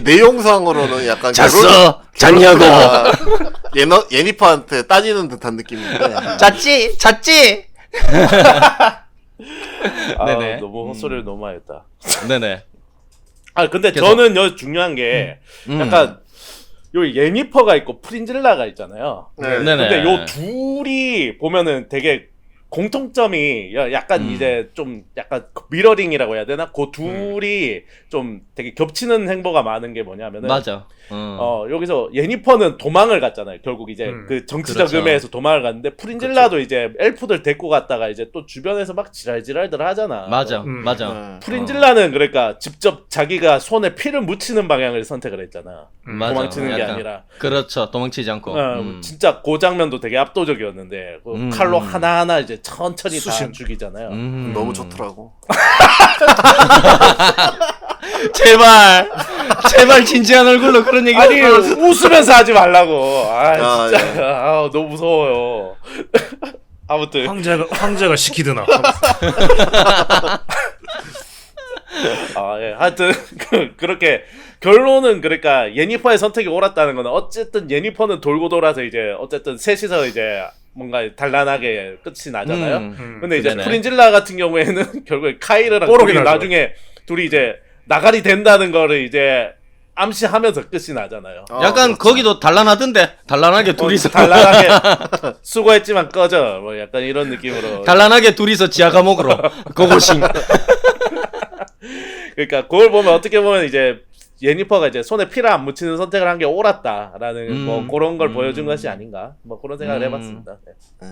Speaker 3: 내용상으로는 약간
Speaker 1: 잤어? 잤냐고?
Speaker 3: 예니퍼한테 따지는 듯한 느낌인데.
Speaker 1: 잤지? 네네.
Speaker 4: 너무 헛소리를 너무 많이 했다.
Speaker 1: 네네.
Speaker 4: 근데
Speaker 1: 계속.
Speaker 4: 저는 여기 중요한 게 약간 요 예니퍼가 있고 프린질라가 있잖아요.
Speaker 3: 네.
Speaker 1: 네네.
Speaker 4: 근데 요 둘이 보면은 되게 공통점이 약간 이제 좀 약간 미러링이라고 해야 되나? 그 둘이 좀 되게 겹치는 행보가 많은 게 뭐냐면은
Speaker 1: 맞아.
Speaker 4: 여기서 예니퍼는 도망을 갔잖아요. 결국 이제 그 정치적
Speaker 1: 그렇죠.
Speaker 4: 의미에서 도망을 갔는데 프린질라도 이제 엘프들 데리고 갔다가 이제 또 주변에서 막 지랄지랄들 하잖아.
Speaker 1: 맞아. 맞아.
Speaker 4: 프린질라는 그러니까 직접 자기가 손에 피를 묻히는 방향을 선택을 했잖아.
Speaker 1: 맞아.
Speaker 4: 도망치는 게
Speaker 1: 약간,
Speaker 4: 아니라.
Speaker 1: 그렇죠. 도망치지 않고.
Speaker 4: 진짜 그 장면도 되게 압도적이었는데 그 칼로 하나하나 이제 천천히 다
Speaker 2: 수신.
Speaker 4: 죽이잖아요.
Speaker 3: 너무 좋더라고.
Speaker 1: 제발 진지한 얼굴로 그런 얘기.
Speaker 4: 아니 웃으면서 하지 말라고.
Speaker 3: 아,
Speaker 4: 진짜
Speaker 3: 예.
Speaker 4: 너무 무서워요. 아무튼
Speaker 2: 황제가 시키드나.
Speaker 4: 예. 하여튼 그렇게 결론은 그러니까 예니퍼의 선택이 옳았다는 건 어쨌든 예니퍼는 돌고 돌아서 이제 어쨌든 셋이서 이제 뭔가 단란하게 끝이 나잖아요. 근데 이제
Speaker 1: 네네.
Speaker 4: 프린질라 같은 경우에는 결국에 카이르랑
Speaker 2: 뽀록이
Speaker 4: 둘이
Speaker 2: 나죠.
Speaker 4: 나중에 둘이 이제 나가리 된다는 거를 이제 암시하면서 끝이 나잖아요.
Speaker 1: 약간 거기도 단란하던데. 단란하게 둘이서.
Speaker 4: 단란하게 수고했지만 꺼져 뭐 약간 이런 느낌으로.
Speaker 1: 단란하게 둘이서 지하 감옥으로. 고고싱.
Speaker 4: 그러니까 그걸 보면 어떻게 보면 이제 예니퍼가 이제 손에 피를 안 묻히는 선택을 한 게 옳았다라는 뭐 그런 걸 보여준 것이 아닌가 뭐 그런 생각을 해봤습니다. 네.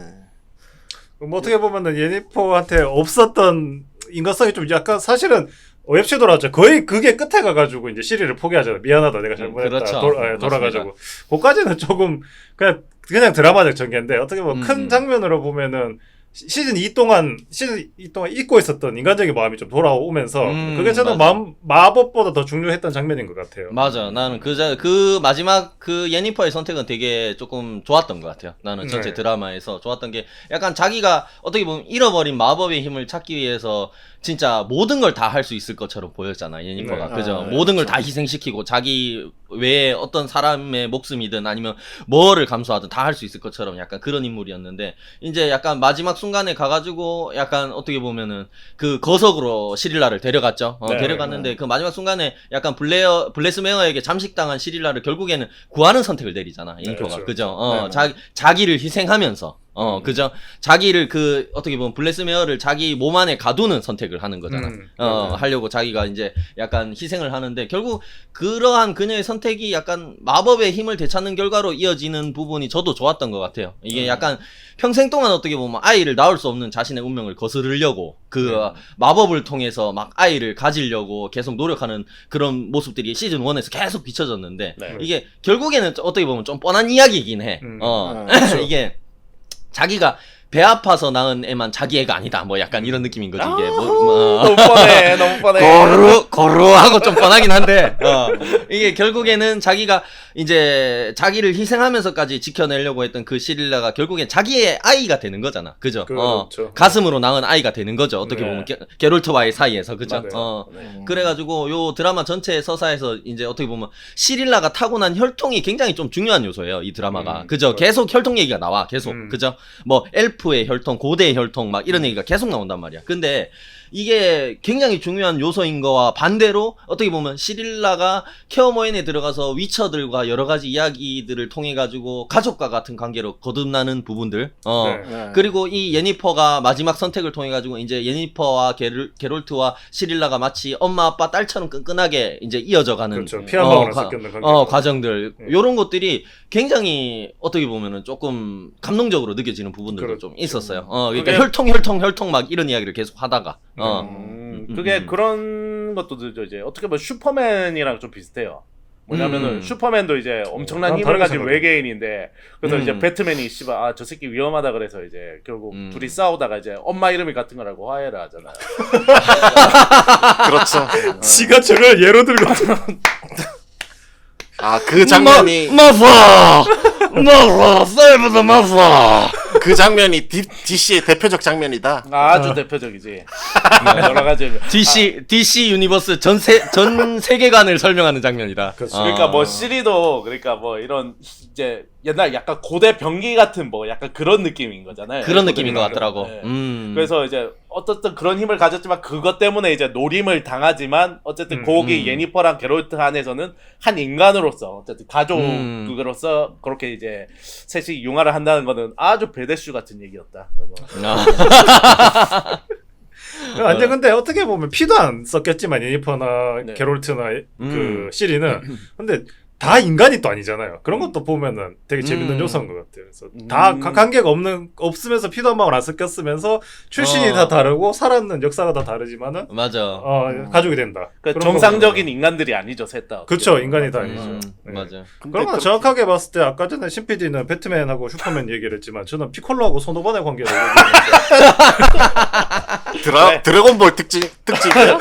Speaker 2: 뭐 어떻게 보면은 예니퍼한테 없었던 인간성이 좀 약간 사실은 웹툰 돌아왔죠. 거의 그게 끝에 가가지고 이제 시리를 포기하잖아요. 미안하다, 내가 잘못했다.
Speaker 1: 그렇죠.
Speaker 2: 돌아가지고. 그까지는 조금 그냥 드라마적 전개인데 어떻게 보면 큰 장면으로 보면은 시즌 2 동안 잊고 있었던 인간적인 마음이 좀 돌아오면서 그게 저는
Speaker 1: 맞아.
Speaker 2: 마법보다 더 중요했던 장면인 것 같아요.
Speaker 1: 맞아. 나는 그 마지막 그 예니퍼의 선택은 되게 조금 좋았던 것 같아요. 나는 전체
Speaker 2: 네.
Speaker 1: 드라마에서 좋았던 게 약간 자기가 어떻게 보면 잃어버린 마법의 힘을 찾기 위해서 진짜 모든 걸 다 할 수 있을 것처럼 보였잖아, 예니퍼가.
Speaker 2: 네.
Speaker 1: 그죠?
Speaker 3: 네,
Speaker 1: 모든 걸 다 희생시키고 자기 외에 어떤 사람의 목숨이든 아니면 뭐를 감수하든 다 할 수 있을 것처럼 약간 그런 인물이었는데 이제 약간 마지막 순간에 가가지고 약간 어떻게 보면은 그 거석으로 시릴라를 데려갔죠.
Speaker 4: 네,
Speaker 1: 데려갔는데 그 마지막 순간에 약간 블레스메어에게 잠식당한 시릴라를 결국에는 구하는 선택을 내리잖아, 예니퍼가.
Speaker 2: 그렇죠.
Speaker 1: 그죠?
Speaker 2: 네.
Speaker 1: 자기를 희생하면서 그죠? 자기를 어떻게 보면 블레스메어를 자기 몸 안에 가두는 선택을 하는 거잖아. 하려고 자기가 이제 약간 희생을 하는데 결국 그러한 그녀의 선택이 약간 마법의 힘을 되찾는 결과로 이어지는 부분이 저도 좋았던 것 같아요. 이게 약간 평생 동안 어떻게 보면 아이를 낳을 수 없는 자신의 운명을 거스르려고 마법을 통해서 막 아이를 가지려고 계속 노력하는 그런 모습들이 시즌 1에서 계속 비춰졌는데
Speaker 4: 네.
Speaker 1: 이게 결국에는 어떻게 보면 좀 뻔한 이야기이긴 해. 이게 자기가 배 아파서 낳은 애만 자기 애가 아니다. 뭐 약간 이런 느낌인 거지 이게.
Speaker 4: 너무 뻔해, 너무 뻔해.
Speaker 1: 거루하고 좀 뻔하긴 한데 이게 결국에는 자기가 이제 자기를 희생하면서까지 지켜내려고 했던 그 시릴라가 결국엔 자기의 아이가 되는 거잖아. 그죠?
Speaker 2: 그렇죠.
Speaker 1: 가슴으로 낳은 아이가 되는 거죠. 어떻게
Speaker 4: 네.
Speaker 1: 보면 게롤트와의 사이에서. 그죠?
Speaker 2: 맞아요.
Speaker 1: 그래가지고 요 드라마 전체 서사에서 이제 어떻게 보면 시릴라가 타고난 혈통이 굉장히 좀 중요한 요소예요. 이 드라마가. 그죠? 계속 혈통 얘기가 나와. 계속. 그죠? 뭐 엘프의 혈통, 고대의 혈통 막 이런 얘기가 계속 나온단 말이야. 근데 이게 굉장히 중요한 요소인 거와 반대로 어떻게 보면 시릴라가 케어모인에 들어가서 위처들과 여러 가지 이야기들을 통해 가지고 가족과 같은 관계로 거듭나는 부분들
Speaker 2: 네.
Speaker 1: 그리고 이 예니퍼가 마지막 선택을 통해 가지고 이제 예니퍼와 게롤트와 시릴라가 마치 엄마 아빠 딸처럼 끈끈하게 이제 이어져가는
Speaker 2: 그렇죠. 피 한 방울 안 섞였는 관계.
Speaker 1: 과정들 요런 것들이 굉장히 어떻게 보면은 조금 감동적으로 느껴지는 부분들도
Speaker 2: 그렇죠.
Speaker 1: 좀 있었어요. 그러니까
Speaker 4: 그게-
Speaker 1: 혈통 막 이런 이야기를 계속 하다가
Speaker 4: 그게 그런 것도 이제 어떻게 보면 슈퍼맨이랑 좀 비슷해요. 뭐냐면은 슈퍼맨도 이제 엄청난
Speaker 2: 난
Speaker 4: 힘을
Speaker 2: 다르게
Speaker 4: 가진
Speaker 2: 생각해.
Speaker 4: 외계인인데 그래서 이제 배트맨이 씨발 저 새끼 위험하다 그래서 이제 결국 둘이 싸우다가 이제 엄마 이름이 같은 거라고 화해를 하잖아요.
Speaker 3: 그렇죠.
Speaker 2: 지가 저걸 예로 들고
Speaker 3: 그 장면이
Speaker 1: 마파 세이브 더 마파
Speaker 3: 그 장면이 DC의 대표적 장면이다.
Speaker 4: 아주 대표적이지. 여러 가지.
Speaker 1: DC 유니버스 전 세계관을 설명하는 장면이다.
Speaker 4: 그러니까 뭐 시리도 그러니까 뭐 이런 이제 옛날 약간 고대 병기 같은 뭐 약간 그런 느낌인 거잖아요.
Speaker 1: 그런 느낌인 것 같더라고.
Speaker 4: 네. 그래서 이제 어쨌든 그런 힘을 가졌지만 그것 때문에 이제 노림을 당하지만 어쨌든 거기 예니퍼랑 게롤트 안에서는 한 인간으로서 어쨌든 가족으로서 그렇게 이제 셋이 융화를 한다는 거는 아주 베데슈 같은 얘기였다.
Speaker 2: 완전 근데 어떻게 보면 피도 안 썼겠지만 예니퍼나
Speaker 4: 네.
Speaker 2: 게롤트나 그 시리는 근데 다 인간이 또 아니잖아요. 그런 것도 보면은 되게 재밌는 요소인 것 같아요. 그래서 다 관계가 없으면서 피도 한 방울 안 섞였으면서 출신이 다 다르고 살았는 역사가 다 다르지만은
Speaker 1: 맞아.
Speaker 2: 가족이 된다.
Speaker 4: 그러니까
Speaker 2: 그런
Speaker 4: 정상적인
Speaker 2: 거구나.
Speaker 4: 인간들이 아니죠, 셋 다.
Speaker 2: 그쵸, 인간이 다 아니죠. 네.
Speaker 1: 맞아.
Speaker 2: 그런 건 정확하게 봤을 때 아까 전에 신PD는 배트맨하고 슈퍼맨 얘기를 했지만 저는 피콜로하고 손오반의 관계를 얘기했는데
Speaker 3: 드래곤볼 특집이에요?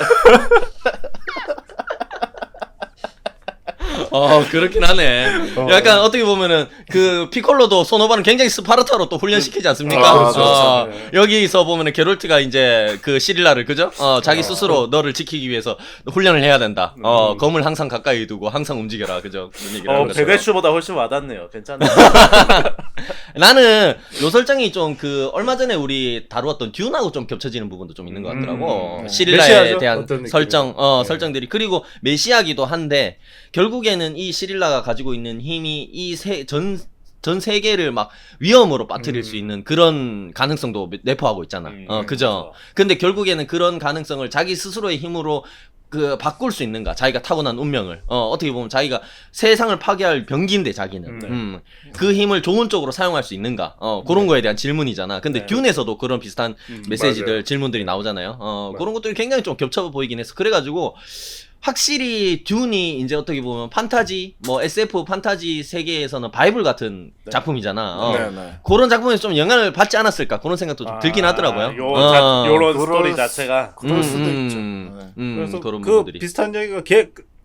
Speaker 1: 그렇긴 하네. 약간 어떻게 보면은 그 피콜로도 소노바는 굉장히 스파르타로 또 훈련시키지 않습니까?
Speaker 2: 그렇죠. 네.
Speaker 1: 여기서 보면은 게롤트가 이제 그 시릴라를 그죠? 자기 스스로 너를 지키기 위해서 훈련을 해야 된다. 검을 항상 가까이 두고 항상 움직여라. 그죠? 그런 얘기를 하는 것처럼.
Speaker 4: 베데슈보다 훨씬 와닿네요. 괜찮네.
Speaker 1: 나는 요 설정이 좀 그 얼마 전에 우리 다루었던 듀나하고 좀 겹쳐지는 부분도 좀 있는 것 같더라고. 시릴라에
Speaker 2: 메시아죠?
Speaker 1: 대한
Speaker 2: 어떤
Speaker 1: 설정,
Speaker 2: 느낌이에요?
Speaker 1: 설정들이. 그리고 메시아기도 한데 결국에는 이 시릴라가 가지고 있는 힘이 전 세계를 막 위험으로 빠뜨릴 수 있는 그런 가능성도 내포하고 있잖아. 그죠? 근데 결국에는 그런 가능성을 자기 스스로의 힘으로 그 바꿀 수 있는가? 자기가 타고난 운명을 어떻게 보면 자기가 세상을 파괴할 병기인데 자기는 그 힘을 좋은 쪽으로 사용할 수 있는가? 그런 거에 대한 질문이잖아. 근데 듄에서도 그런 비슷한 메시지들
Speaker 2: 맞아요.
Speaker 1: 질문들이 나오잖아요. 그런 것들이 굉장히 좀 겹쳐 보이긴 했어. 그래가지고 확실히 듄이 이제 어떻게 보면 판타지 뭐 SF 판타지 세계에서는 바이블 같은 작품이잖아.
Speaker 3: 네네.
Speaker 1: 그런 작품에서 좀 영향을 받지 않았을까 그런 생각도 좀 들긴 하더라고요.
Speaker 4: 요런 스토리 자체가
Speaker 3: 그럴 수도 있죠.
Speaker 2: 그래서
Speaker 1: 그런
Speaker 2: 그
Speaker 1: 부분들이.
Speaker 2: 비슷한 얘기가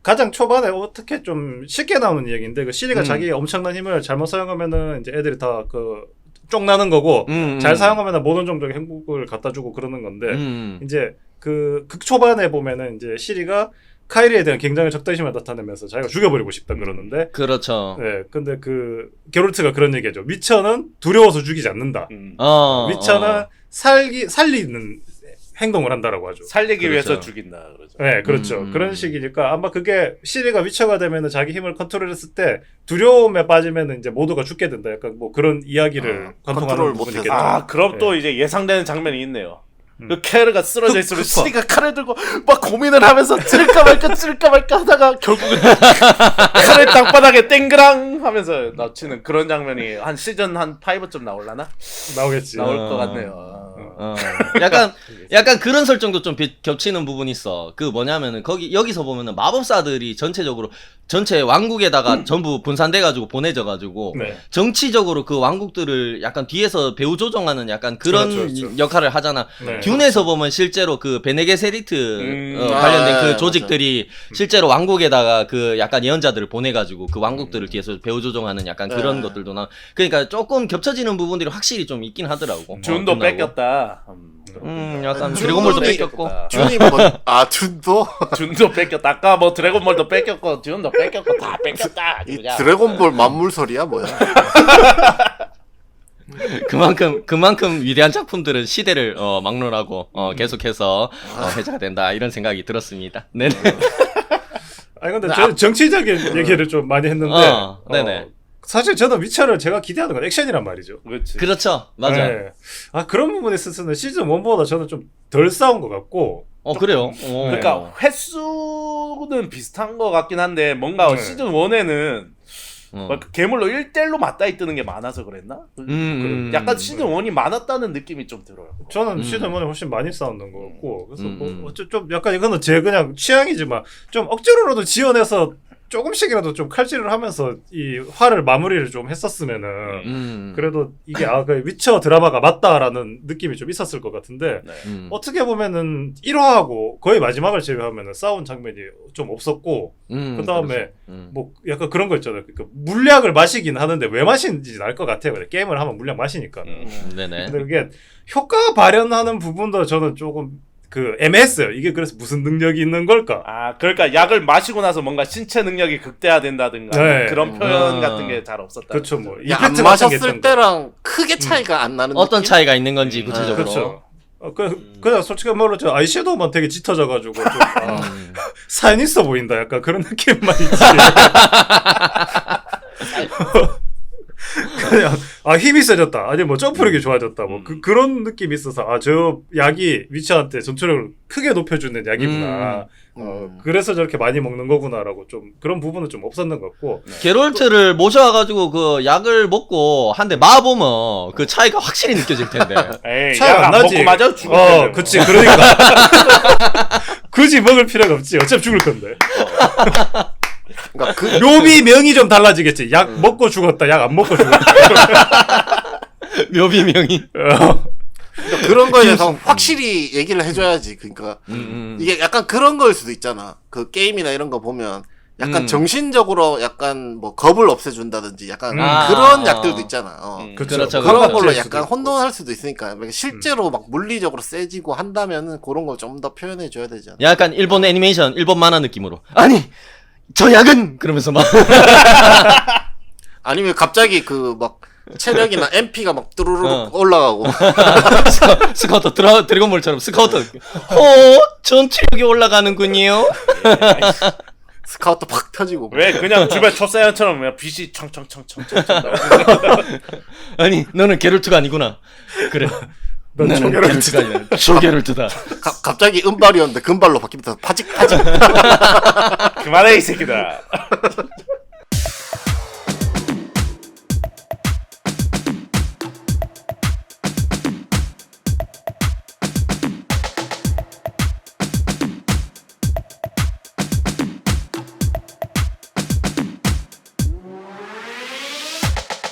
Speaker 2: 가장 초반에 어떻게 좀 쉽게 나오는 이야기인데 그 시리가 자기 엄청난 힘을 잘못 사용하면은 이제 애들이 다 그 쫑나는 거고 잘 사용하면은 모든 종족의 행복을 갖다 주고 그러는 건데 이제 그 극초반에 보면은 이제 시리가 카이리에 대한 굉장히 적대심을 나타내면서 자기가 죽여버리고 싶다 그러는데
Speaker 1: 그렇죠.
Speaker 2: 네 근데 그 게롤트가 그런 얘기하죠. 위쳐는 두려워서 죽이지 않는다. 위쳐는 살리는 행동을 한다라고 하죠.
Speaker 4: 살리기
Speaker 1: 그렇죠.
Speaker 4: 위해서 죽인다 그러죠.
Speaker 2: 네, 그렇죠. 그런 식이니까 아마 그게 시리가 위쳐가 되면은 자기 힘을 컨트롤했을 때 두려움에 빠지면은 이제 모두가 죽게 된다. 약간 뭐 그런 이야기를 관통하는
Speaker 3: 컨트롤
Speaker 2: 부분이
Speaker 3: 못해서.
Speaker 2: 있겠죠.
Speaker 4: 그럼 또 이제 예상되는 장면이 있네요. 그 캐르가 쓰러져 있으면 시리가 칼을 들고 막 고민을 하면서 찌를까 말까 하다가 결국은 칼을 땅바닥에 땡그랑 하면서 놓치는 그런 장면이 한 시즌 한 5쯤 나올라나?
Speaker 2: 나오겠지.
Speaker 4: 나올 것 같네요.
Speaker 1: 약간 그런 설정도 좀 겹치는 부분이 있어. 그 뭐냐면은 여기서 보면은 마법사들이 전체 왕국에다가 전부 분산돼가지고 보내져가지고
Speaker 2: 네.
Speaker 1: 정치적으로 그 왕국들을 약간 뒤에서 배후 조종하는 약간 그런
Speaker 2: 그렇죠.
Speaker 1: 역할을 하잖아.
Speaker 2: 네.
Speaker 1: 듄에서 보면 실제로 그 베네게세리트 관련된 그
Speaker 3: 맞아.
Speaker 1: 조직들이 실제로 왕국에다가 그 약간 예언자들을 보내가지고 그 왕국들을 뒤에서 배후 조종하는 약간 그런 것들도 그러니까 조금 겹쳐지는 부분들이 확실히 좀 있긴 하더라고.
Speaker 4: 준도
Speaker 1: 끝나고.
Speaker 4: 뺏겼다.
Speaker 1: 약간
Speaker 3: 준도
Speaker 1: 드래곤볼도
Speaker 3: 뺏겼고.
Speaker 1: 뺏겼고.
Speaker 3: 준이 준도?
Speaker 4: 준도 뺏겼다. 아까 뭐 드래곤볼도 뺏겼고 준도 뺏겼고 다 뺏겼다. 아주
Speaker 3: 이
Speaker 4: 그냥.
Speaker 3: 드래곤볼 만물설이야 뭐야?
Speaker 1: 그만큼 위대한 작품들은 시대를 막론하고 계속해서 회자가 된다 이런 생각이 들었습니다. 네네.
Speaker 2: 아니 근데 저 정치적인 얘기를 좀 많이 했는데
Speaker 1: 네네.
Speaker 2: 사실 저는 위쳐를 제가 기대하는 건 액션이란 말이죠.
Speaker 4: 그렇지.
Speaker 1: 그렇죠. 맞아.
Speaker 2: 네. 그런 부분에 있어서는 시즌 1보다 저는 좀 덜 싸운 것 같고
Speaker 1: 그래요.
Speaker 4: 그러니까 횟수는 비슷한 것 같긴 한데 뭔가 시즌 1에는 괴물로 1대1로 맞다이 뜨는 게 많아서 그랬나? 약간 시즌 1이 많았다는 느낌이 좀 들어요.
Speaker 2: 저는 시즌 1에 훨씬 많이 싸웠는 것 같고 그래서 뭐 좀 약간 이거는 제 그냥 취향이지만 좀 억지로라도 지어내서 조금씩이라도 좀 칼질을 하면서 이 화를 마무리를 좀 했었으면은 그래도 이게 그 위쳐 드라마가 맞다라는 느낌이 좀 있었을 것 같은데 어떻게 보면은 1화하고 거의 마지막을 제외하면은 싸운 장면이 좀 없었고 그 다음에 뭐 약간 그런 거 있잖아요. 그러니까 물약을 마시긴 하는데 왜 마시는지 알 것 같아요. 게임을 하면 물약 마시니까.
Speaker 1: 네네.
Speaker 2: 근데 그게 효과 발현하는 부분도 저는 조금 애매했어요. 이게 그래서 무슨 능력이 있는 걸까?
Speaker 4: 그러니까 약을 마시고 나서 뭔가 신체 능력이 극대화된다든가
Speaker 2: 네.
Speaker 4: 그런 표현 같은 게 잘 없었다.
Speaker 2: 그렇죠. 뭐
Speaker 3: 안
Speaker 2: 이펙트 같은 게
Speaker 3: 마셨을
Speaker 2: 있던 거.
Speaker 3: 때랑 크게 차이가 안 나는
Speaker 1: 어떤
Speaker 3: 느낌?
Speaker 1: 차이가 있는 건지 구체적으로.
Speaker 2: 그렇죠. 그냥 솔직히 말로 저 아이섀도우만 되게 짙어져가지고 좀 사연 있어 보인다. 약간 그런 느낌만 있지. 그냥 힘이 세졌다. 아니 뭐 점프력이 좋아졌다. 뭐 그런 느낌이 있어서 저 약이 위치한테 전투력을 크게 높여주는 약이구나. 그래서 저렇게 많이 먹는 거구나라고 좀 그런 부분은 좀 없었는 것 같고.
Speaker 1: 게롤트를 모셔와가지고 그 약을 먹고 한 대 맞아보면 그 차이가 확실히 느껴질 텐데.
Speaker 4: 에이,
Speaker 2: 차이가 안 나지.
Speaker 4: 먹고 맞아 죽을
Speaker 2: 그치. 그러니까 굳이 먹을 필요가 없지. 어차피 죽을 건데.
Speaker 3: 그러니까 그
Speaker 2: 묘비 명이 좀 달라지겠지. 약 먹고 죽었다. 약 안 먹고 죽었다.
Speaker 1: 묘비명이.
Speaker 3: 그러니까 그런 거에 대해서 확실히 얘기를 해줘야지. 그러니까 이게 약간 그런 거일 수도 있잖아. 그 게임이나 이런 거 보면 약간 정신적으로 약간 뭐 겁을 없애준다든지 약간 그런 약들도 있잖아.
Speaker 1: 그렇죠.
Speaker 3: 그런 걸로 약간 혼돈할 수도 있으니까 실제로 막 물리적으로 세지고 한다면은 그런 걸 좀 더 표현해 줘야 되잖아.
Speaker 1: 약간 일본 애니메이션, 일본 만화 느낌으로. 아니 저 약은 그러면서 막.
Speaker 3: 아니면 갑자기 그 막 체력이나 MP가 막 뚜루룩 올라가고
Speaker 1: 스카우터 드래곤볼처럼 스카우터 전투력이 올라가는군요.
Speaker 3: 스카우트 팍 터지고
Speaker 4: 왜 그냥 주변 초사연처럼 그냥 빛이 창창창창창
Speaker 1: 아니 너는 게롤트가 아니구나. 그래. 나는 게롤트가 아니라 조게롤트다.
Speaker 3: 갑자기 은발이었는데 금발로 바뀌면서 파직파직
Speaker 4: 그만해 이 새끼들아.